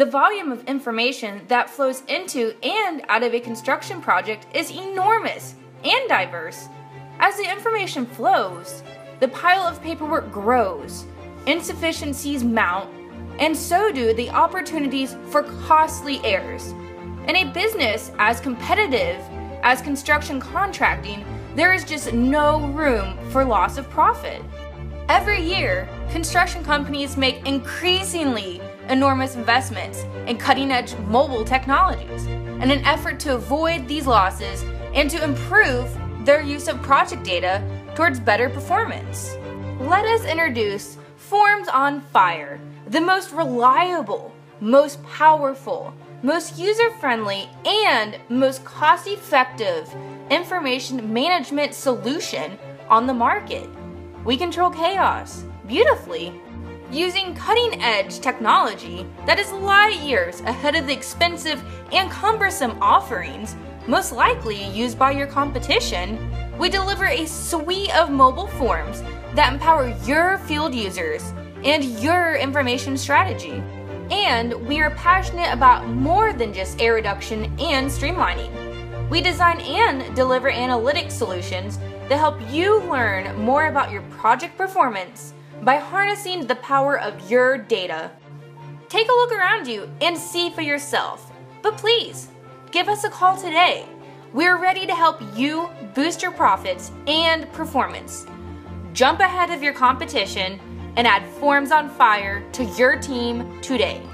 The volume of information that flows into and out of a construction project is enormous and diverse. As the information flows, the pile of paperwork grows, inefficiencies mount, and so do the opportunities for costly errors. In a business as competitive as construction contracting, there is just no room for loss of profit. Every year, construction companies make increasingly enormous investments in cutting-edge mobile technologies in an effort to avoid these losses and to improve their use of project data towards better performance. Let us introduce Forms on Fire, the most reliable, most powerful, most user-friendly, and most cost-effective information management solution on the market. We control chaos beautifully using cutting-edge technology that is light years ahead of the expensive and cumbersome offerings most likely used by your competition. We deliver a suite of mobile forms that empower your field users and your information strategy. And we are passionate about more than just error reduction and streamlining. We design and deliver analytic solutions that help you learn more about your project performance by harnessing the power of your data. Take a look around you and see for yourself. But please, give us a call today. We're ready to help you boost your profits and performance. Jump ahead of your competition and add Forms on Fire to your team today.